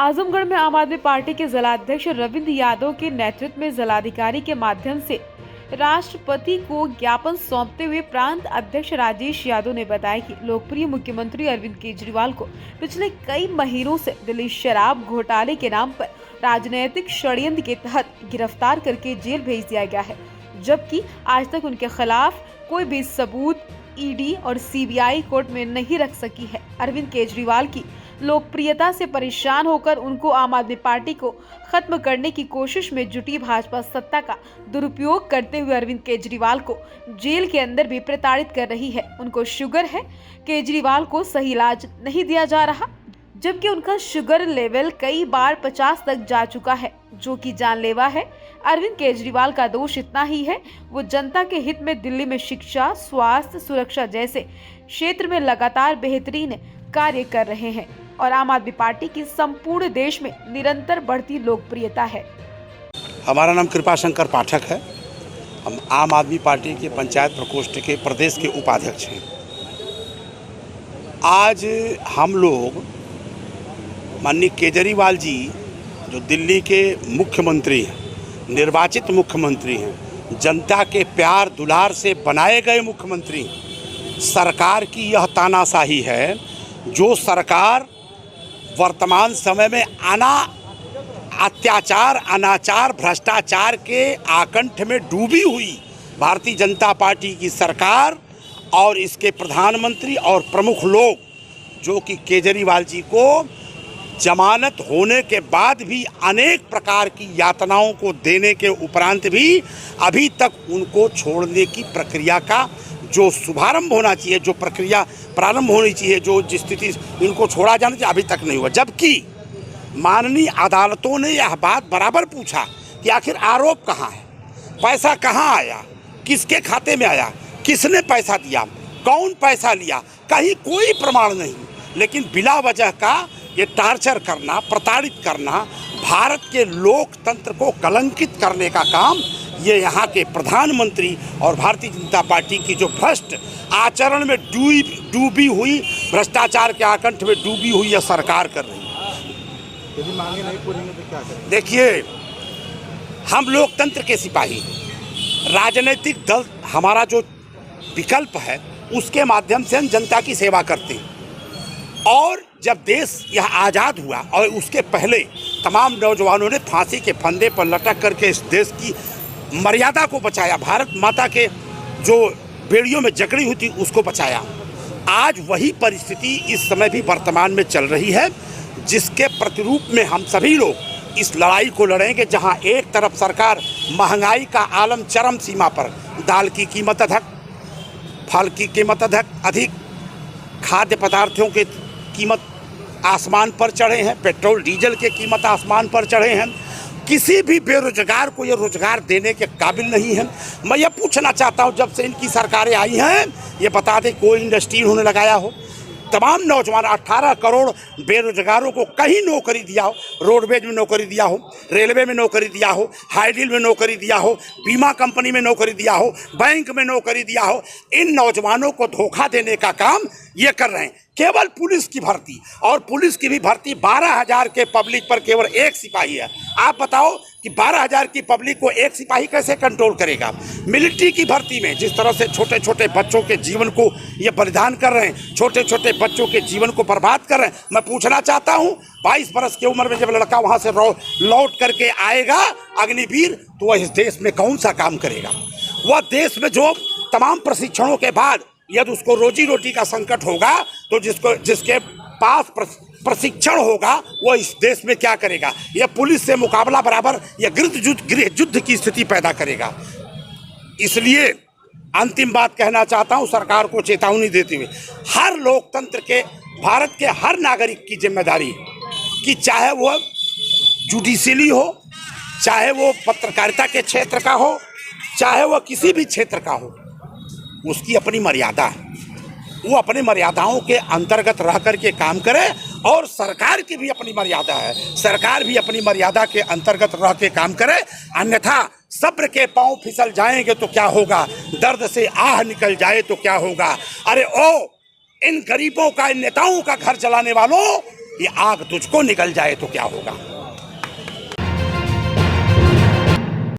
आजमगढ़ में आम आदमी पार्टी के जिलाध्यक्ष रविंद्र यादव के नेतृत्व में जिलाधिकारी के माध्यम से राष्ट्रपति को ज्ञापन सौंपते हुए प्रांत अध्यक्ष राजेश यादव ने बताया कि लोकप्रिय मुख्यमंत्री अरविंद केजरीवाल को पिछले कई महीनों से दिल्ली शराब घोटाले के नाम पर राजनीतिक षड्यंत्र के तहत गिरफ्तार करके जेल भेज दिया गया है, जबकि आज तक उनके खिलाफ कोई भी सबूत ईडी और सीबीआई कोर्ट में नहीं रख सकी है। अरविंद केजरीवाल की लोकप्रियता से परेशान होकर उनको आम आदमी पार्टी को खत्म करने की कोशिश में जुटी भाजपा सत्ता का दुरुपयोग करते हुए अरविंद केजरीवाल को जेल के अंदर भी प्रताड़ित कर रही है। उनको शुगर है, केजरीवाल को सही इलाज नहीं दिया जा रहा, जबकि उनका शुगर लेवल कई बार 50 तक जा चुका है, जो कि जानलेवा है। अरविंद केजरीवाल का दोष इतना ही है, वो जनता के हित में दिल्ली में शिक्षा, स्वास्थ्य, सुरक्षा जैसे क्षेत्र में लगातार बेहतरीन कार्य कर रहे हैं और आम आदमी पार्टी की संपूर्ण देश में निरंतर बढ़ती लोकप्रियता है। हमारा नाम कृपाशंकर पाठक है। हम आम आदमी पार्टी के पंचायत प्रकोष्ठ के प्रदेश के उपाध्यक्ष हैं। आज हम लोग माननीय केजरीवाल जी जो दिल्ली के मुख्यमंत्री हैं, निर्वाचित मुख्यमंत्री हैं, जनता के प्यार दुलार से बनाए गए मुख्यमंत्री, सरकार की यह तानाशाही है जो सरकार वर्तमान समय में अत्याचार, अनाचार, भ्रष्टाचार के आकंठ में डूबी हुई भारतीय जनता पार्टी की सरकार और इसके प्रधानमंत्री और प्रमुख लोग जो कि केजरीवाल जी को जमानत होने के बाद भी अनेक प्रकार की यातनाओं को देने के उपरांत भी अभी तक उनको छोड़ने की प्रक्रिया का जो शुभारंभ होना चाहिए, जो प्रक्रिया प्रारंभ होनी चाहिए, जो जिस स्थिति इनको छोड़ा जाना चाहिए, अभी तक नहीं हुआ। जबकि माननीय अदालतों ने यह बात बराबर पूछा कि आखिर आरोप कहाँ है, पैसा कहाँ आया, किसके खाते में आया, किसने पैसा दिया, कौन पैसा लिया, कहीं कोई प्रमाण नहीं। लेकिन बिला वजह का ये टार्चर करना, प्रताड़ित करना, भारत के लोकतंत्र को कलंकित करने का काम ये यहाँ के प्रधानमंत्री और भारतीय जनता पार्टी की जो भ्रष्ट आचरण में डूबी हुई, भ्रष्टाचार के आकंठ में डूबी हुई यह सरकार कर रही है। यदि मांगे नहीं पूरी तो क्या करें? देखिए, हम लोकतंत्र के सिपाही, राजनीतिक दल हमारा जो विकल्प है उसके माध्यम से हम जनता की सेवा करते हैं। और जब देश यह आज़ाद हुआ और उसके पहले तमाम नौजवानों ने फांसी के फंदे पर लटक करके इस देश की मर्यादा को बचाया, भारत माता के जो बेड़ियों में जकड़ी हुई थी उसको बचाया। आज वही परिस्थिति इस समय भी वर्तमान में चल रही है, जिसके प्रतिरूप में हम सभी लोग इस लड़ाई को लड़ेंगे। जहां एक तरफ सरकार महंगाई का आलम चरम सीमा पर, दाल की कीमत अधिक, फल की कीमत अधिक, खाद्य पदार्थों की कीमत आसमान पर चढ़े हैं, पेट्रोल डीजल के कीमत आसमान पर चढ़े हैं, किसी भी बेरोजगार को ये रोजगार देने के काबिल नहीं है। मैं ये पूछना चाहता हूँ, जब से इनकी सरकारें आई हैं ये बता दें कोई इंडस्ट्री उन्होंने लगाया हो? तमाम नौजवान 18 करोड़ बेरोजगारों को कहीं नौकरी दिया हो, रोडवेज में नौकरी दिया हो, रेलवे में नौकरी दिया हो, हाई डील में नौकरी दिया हो, बीमा कंपनी में नौकरी दिया हो, बैंक में नौकरी दिया हो। इन नौजवानों को धोखा देने का काम ये कर रहे हैं। केवल पुलिस की भर्ती, और पुलिस की भी भर्ती 12,000 के पब्लिक पर केवल एक सिपाही है। आप बताओ कि 12,000 की पब्लिक को एक सिपाही कैसे कंट्रोल करेगा? मिलिट्री की भर्ती में जिस तरह से छोटे छोटे बच्चों के जीवन को ये बलिदान कर रहे हैं, छोटे छोटे बच्चों के जीवन को बर्बाद कर रहे हैं। मैं पूछना चाहता हूँ, 22 बरस की उम्र में जब लड़का वहाँ से लौट करके आएगा अग्निवीर, तो वह इस देश में कौन सा काम करेगा? वह देश में जो तमाम प्रशिक्षणों के बाद यदि उसको रोजी रोटी का संकट होगा तो जिसके पास प्रशिक्षण होगा वो इस देश में क्या करेगा? यह पुलिस से मुकाबला बराबर या गृह युद्ध की स्थिति पैदा करेगा। इसलिए अंतिम बात कहना चाहता हूं, सरकार को चेतावनी देते हुए, हर लोकतंत्र के, भारत के हर नागरिक की जिम्मेदारी है कि चाहे वो जुडिशरी हो, चाहे वो पत्रकारिता के क्षेत्र का हो, चाहे वो किसी भी क्षेत्र का हो, उसकी अपनी मर्यादा है। वो अपनी मर्यादाओं के अंतर्गत रह करके काम करे, और सरकार की भी अपनी मर्यादा है, सरकार भी अपनी मर्यादा के अंतर्गत रह के काम करे। अन्यथा सब्र के पांव फिसल जाएंगे तो क्या होगा, दर्द से आह निकल जाए तो क्या होगा। अरे ओ इन गरीबों का, इन नेताओं का घर चलाने वालों, ये आग तुझको निकल जाए तो क्या होगा।